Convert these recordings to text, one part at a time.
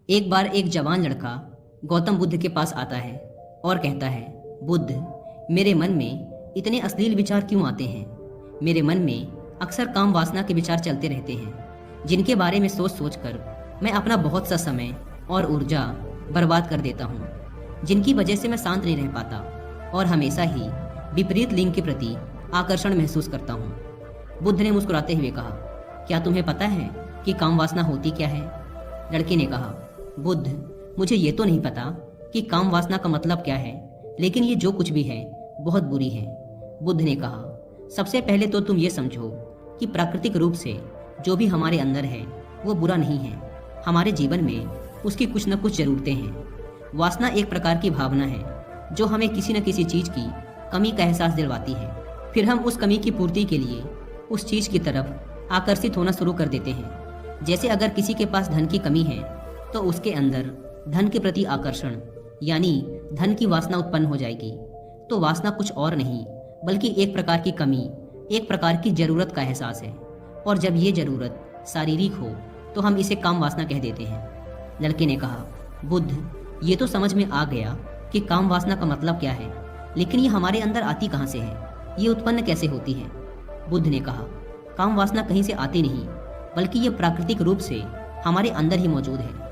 एक बार एक जवान लड़का गौतम बुद्ध के पास आता है और कहता है, बुद्ध, मेरे मन में इतने अश्लील विचार क्यों आते हैं। मेरे मन में अक्सर काम वासना के विचार चलते रहते हैं, जिनके बारे में सोच सोच कर मैं अपना बहुत सा समय और ऊर्जा बर्बाद कर देता हूँ, जिनकी वजह से मैं शांत नहीं रह पाता और हमेशा ही विपरीत लिंग के प्रति आकर्षण महसूस करता हूँ। बुद्ध ने मुस्कुराते हुए कहा, क्या तुम्हें पता है कि काम वासना होती क्या है? लड़के ने कहा, बुद्ध, मुझे ये तो नहीं पता कि काम वासना का मतलब क्या है, लेकिन ये जो कुछ भी है बहुत बुरी है। बुद्ध ने कहा, सबसे पहले तो तुम ये समझो कि प्राकृतिक रूप से जो भी हमारे अंदर है वो बुरा नहीं है। हमारे जीवन में उसकी कुछ न कुछ ज़रूरतें हैं। वासना एक प्रकार की भावना है जो हमें किसी न किसी चीज़ की कमी का एहसास दिलवाती है। फिर हम उस कमी की पूर्ति के लिए उस चीज़ की तरफ आकर्षित होना शुरू कर देते हैं। जैसे अगर किसी के पास धन की कमी है तो उसके अंदर धन के प्रति आकर्षण यानी धन की वासना उत्पन्न हो जाएगी। तो वासना कुछ और नहीं बल्कि एक प्रकार की कमी, एक प्रकार की जरूरत का एहसास है। और जब ये जरूरत शारीरिक हो तो हम इसे काम वासना कह देते हैं। लड़के ने कहा, बुद्ध, ये तो समझ में आ गया कि काम वासना का मतलब क्या है, लेकिन ये हमारे अंदर आती कहाँ से है, ये उत्पन्न कैसे होती है? बुद्ध ने कहा, काम वासना कहीं से आती नहीं बल्कि ये प्राकृतिक रूप से हमारे अंदर ही मौजूद है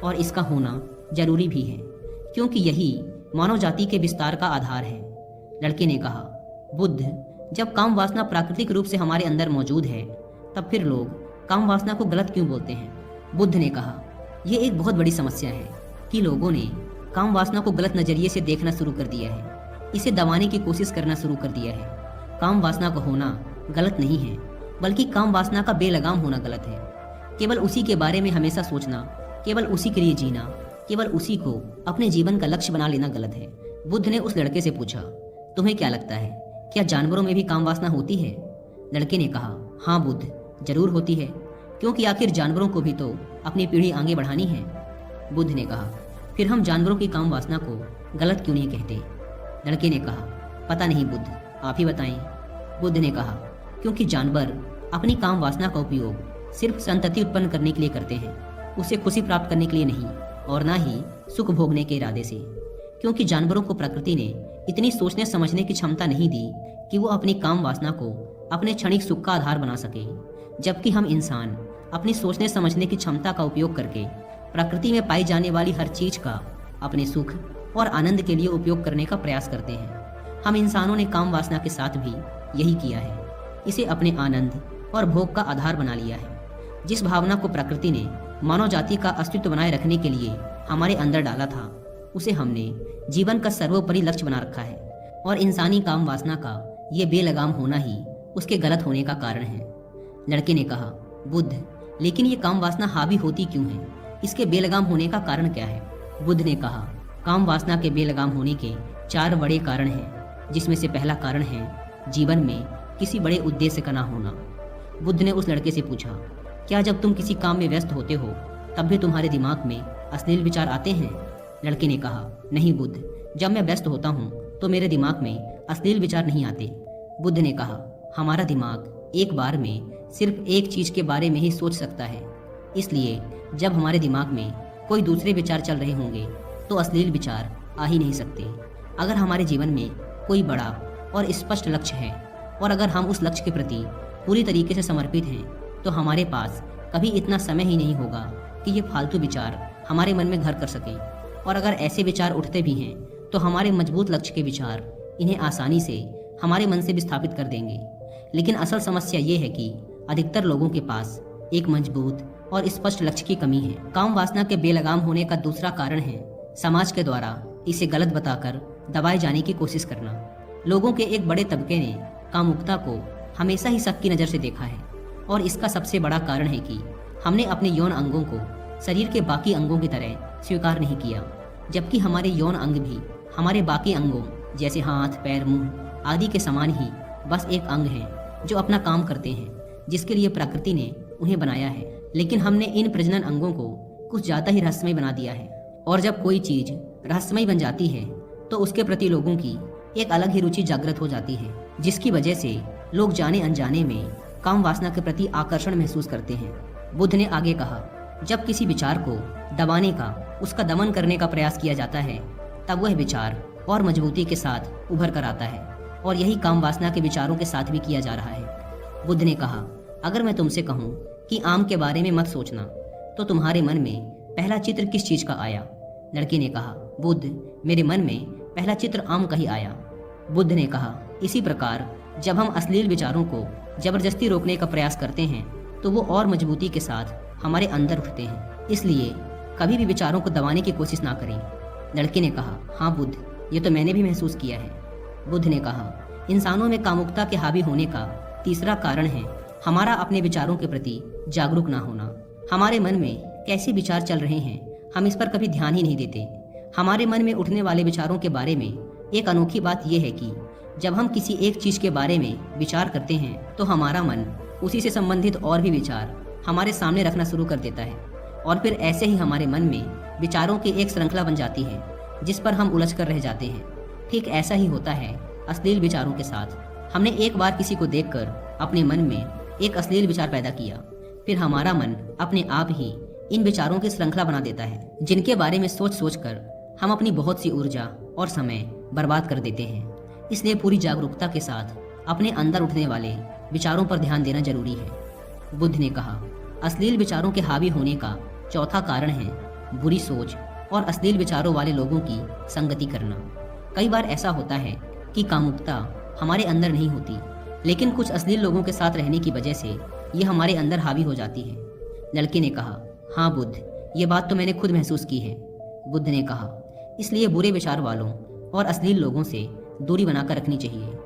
और इसका होना जरूरी भी है, क्योंकि यही मानव जाति के विस्तार का आधार है। लड़के ने कहा, बुद्ध, जब काम वासना प्राकृतिक रूप से हमारे अंदर मौजूद है तब फिर लोग काम वासना को गलत क्यों बोलते हैं? बुद्ध ने कहा, यह एक बहुत बड़ी समस्या है कि लोगों ने काम वासना को गलत नजरिए से देखना शुरू कर दिया है, इसे दबाने की कोशिश करना शुरू कर दिया है। काम वासना का होना गलत नहीं है बल्कि काम वासना का बेलगाम होना गलत है। केवल उसी के बारे में हमेशा सोचना, केवल उसी के लिए जीना, केवल उसी को अपने जीवन का लक्ष्य बना लेना गलत है। बुद्ध ने उस लड़के से पूछा, तुम्हें क्या लगता है, क्या जानवरों में भी काम वासना होती है? लड़के ने कहा, हाँ बुद्ध, जरूर होती है, क्योंकि आखिर जानवरों को भी तो अपनी पीढ़ी आगे बढ़ानी है। बुद्ध ने कहा, फिर हम जानवरों की काम वासना को गलत क्यों नहीं कहते? लड़के ने कहा, पता नहीं बुद्ध, आप ही बताएं। बुद्ध ने कहा, क्योंकि जानवर अपनी काम वासना का उपयोग सिर्फ संतति उत्पन्न करने के लिए करते हैं, उसे खुशी प्राप्त करने के लिए नहीं और ना ही सुख भोगने के इरादे से। क्योंकि जानवरों को प्रकृति ने इतनी सोचने समझने की क्षमता नहीं दी कि वो अपनी काम वासना को अपने क्षणिक सुख का आधार बना सके, जबकि हम इंसान अपनी सोचने समझने की क्षमता का उपयोग करके प्रकृति में पाई जाने वाली हर चीज का अपने सुख और आनंद के लिए उपयोग करने का प्रयास करते हैं। हम इंसानों ने काम वासना के साथ भी यही किया है, इसे अपने आनंद और भोग का आधार बना लिया है। जिस भावना को प्रकृति ने मानव जाति का अस्तित्व बनाए रखने के लिए हमारे अंदर डाला था, उसे हमने जीवन का सर्वोपरि लक्ष्य बना रखा है और इंसानी काम वासना का ये बेलगाम होना ही उसके गलत होने का कारण है। लड़के ने कहा, बुद्ध, लेकिन ये काम वासना हावी होती क्यों है? इसके बेलगाम होने का कारण क्या है? बुद्ध ने कहा, काम वासना के बेलगाम होने के 4 बड़े कारण हैं, जिसमें से पहला कारण है जीवन में किसी बड़े उद्देश्य का ना होना। बुद्ध ने उस लड़के से पूछा, क्या जब तुम किसी काम में व्यस्त होते हो तब भी तुम्हारे दिमाग में अश्लील विचार आते हैं? लड़के ने कहा, नहीं बुद्ध, जब मैं व्यस्त होता हूँ तो मेरे दिमाग में अश्लील विचार नहीं आते। बुद्ध ने कहा, हमारा दिमाग एक बार में सिर्फ एक चीज के बारे में ही सोच सकता है, इसलिए जब हमारे दिमाग में कोई दूसरे विचार चल रहे होंगे तो अश्लील विचार आ ही नहीं सकते। अगर हमारे जीवन में कोई बड़ा और स्पष्ट लक्ष्य है और अगर हम उस लक्ष्य के प्रति पूरी तरीके से समर्पित हैं तो हमारे पास कभी इतना समय ही नहीं होगा कि ये फालतू विचार हमारे मन में घर कर सकें। और अगर ऐसे विचार उठते भी हैं तो हमारे मजबूत लक्ष्य के विचार इन्हें आसानी से हमारे मन से विस्थापित कर देंगे। लेकिन असल समस्या ये है कि अधिकतर लोगों के पास एक मजबूत और स्पष्ट लक्ष्य की कमी है। काम वासना के बेलगाम होने का दूसरा कारण है समाज के द्वारा इसे गलत बताकर दबाए जाने की कोशिश करना। लोगों के एक बड़े तबके ने कामुकता को हमेशा ही शक की नज़र से देखा है और इसका सबसे बड़ा कारण है कि हमने अपने यौन अंगों को शरीर के बाकी अंगों की तरह स्वीकार नहीं किया, जबकि हमारे यौन अंग भी हमारे बाकी अंगों जैसे हाथ, पैर, मुंह आदि के समान ही बस एक अंग हैं जो अपना काम करते हैं, जिसके लिए प्रकृति ने उन्हें बनाया है। लेकिन हमने इन प्रजनन अंगों को कुछ ज़्यादा ही रहस्यमय बना दिया है और जब कोई चीज़ रहस्यमय बन जाती है तो उसके प्रति लोगों की एक अलग ही रुचि जागृत हो जाती है, जिसकी वजह से लोग जाने अनजाने में काम वासना के प्रति आकर्षण महसूस करते हैं। बुद्ध ने आगे कहा, जब किसी विचार को दबाने का, उसका दमन करने का प्रयास किया जाता है, तब वह विचार और मजबूती के साथ उभर कर आता है। और यही काम वासना के विचारों के साथ भी किया जा रहा है। बुद्ध ने कहा, अगर मैं तुमसे कहूँ कि आम के बारे में मत सोचना, तो तुम्हारे मन में पहला चित्र किस चीज़ का आया? लड़के ने कहा, बुद्ध, मेरे मन में पहला चित्र आम का ही आया। बुद्ध ने कहा, इसी प्रकार जब हम अश्लील विचारों को जबरदस्ती रोकने का प्रयास करते हैं तो वो और मजबूती के साथ हमारे अंदर उठते हैं। इसलिए कभी भी विचारों को दबाने की कोशिश ना करें। लड़के ने कहा, हाँ बुद्ध, ये तो मैंने भी महसूस किया है। बुद्ध ने कहा, इंसानों में कामुकता के हावी होने का तीसरा कारण है हमारा अपने विचारों के प्रति जागरूक ना होना। हमारे मन में कैसे विचार चल रहे हैं, हम इस पर कभी ध्यान ही नहीं देते। हमारे मन में उठने वाले विचारों के बारे में एक अनोखी बात यह है कि जब हम किसी एक चीज़ के बारे में विचार करते हैं तो हमारा मन उसी से संबंधित और भी विचार हमारे सामने रखना शुरू कर देता है, और फिर ऐसे ही हमारे मन में विचारों की एक श्रृंखला बन जाती है जिस पर हम उलझ कर रह जाते हैं। ठीक ऐसा ही होता है अश्लील विचारों के साथ। हमने एक बार किसी को देखकर अपने मन में एक अश्लील विचार पैदा किया, फिर हमारा मन अपने आप ही इन विचारों की श्रृंखला बना देता है, जिनके बारे में सोच सोच कर हम अपनी बहुत सी ऊर्जा और समय बर्बाद कर देते हैं। इसलिए पूरी जागरूकता के साथ अपने अंदर उठने वाले विचारों पर ध्यान देना जरूरी है। बुद्ध ने कहा, अश्लील विचारों के हावी होने का चौथा कारण है बुरी सोच और अश्लील विचारों वाले लोगों की संगति करना। कई बार ऐसा होता है कि कामुकता हमारे अंदर नहीं होती, लेकिन कुछ अश्लील लोगों के साथ रहने की वजह से ये हमारे अंदर हावी हो जाती है। लड़के ने कहा, हाँ बुद्ध, ये बात तो मैंने खुद महसूस की है। बुद्ध ने कहा, इसलिए बुरे विचार वालों और अश्लील लोगों से दूरी बनाकर रखनी चाहिए।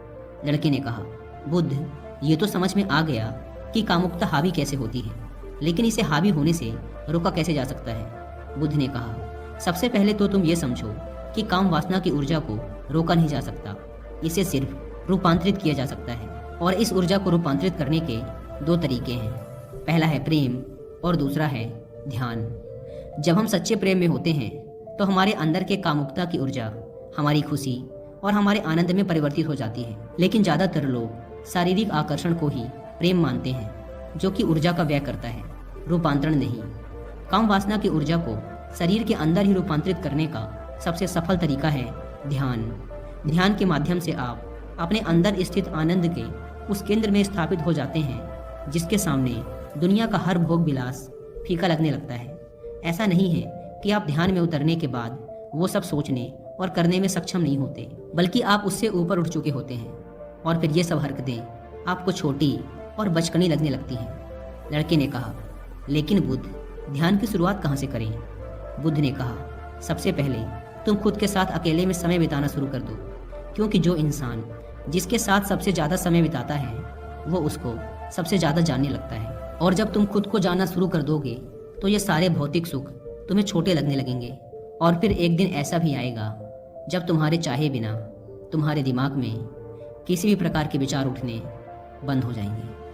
लड़के ने कहा, बुद्ध, ये तो समझ में आ गया कि कामुकता हावी कैसे होती है, लेकिन इसे हावी होने से रोका कैसे जा सकता है? बुद्ध ने कहा, सबसे पहले तो तुम ये समझो कि काम वासना की ऊर्जा को रोका नहीं जा सकता, इसे सिर्फ रूपांतरित किया जा सकता है। और इस ऊर्जा को रूपांतरित करने के दो तरीके हैं, पहला है प्रेम और दूसरा है ध्यान। जब हम सच्चे प्रेम में होते हैं तो हमारे अंदर के कामुकता की ऊर्जा हमारी खुशी और हमारे आनंद में परिवर्तित हो जाती है। लेकिन ज़्यादातर लोग शारीरिक आकर्षण को ही प्रेम मानते हैं, जो कि ऊर्जा का व्यय करता है, रूपांतरण नहीं। काम वासना की ऊर्जा को शरीर के अंदर ही रूपांतरित करने का सबसे सफल तरीका है ध्यान। ध्यान के माध्यम से आप अपने अंदर स्थित आनंद के उस केंद्र में स्थापित हो जाते हैं जिसके सामने दुनिया का हर भोग विलास फीका लगने लगता है। ऐसा नहीं है कि आप ध्यान में उतरने के बाद वो सब सोचने और करने में सक्षम नहीं होते, बल्कि आप उससे ऊपर उठ चुके होते हैं और फिर ये सब हरकतें आपको छोटी और बचकानी लगने लगती हैं। लड़के ने कहा, लेकिन बुद्ध, ध्यान की शुरुआत कहाँ से करें? बुद्ध ने कहा, सबसे पहले तुम खुद के साथ अकेले में समय बिताना शुरू कर दो, क्योंकि जो इंसान जिसके साथ सबसे ज़्यादा समय बिताता है वो उसको सबसे ज़्यादा जानने लगता है। और जब तुम खुद को जानना शुरू कर दोगे तो ये सारे भौतिक सुख तुम्हें छोटे लगने लगेंगे। और फिर एक दिन ऐसा भी आएगा जब तुम्हारे चाहे बिना तुम्हारे दिमाग में किसी भी प्रकार के विचार उठने बंद हो जाएंगे।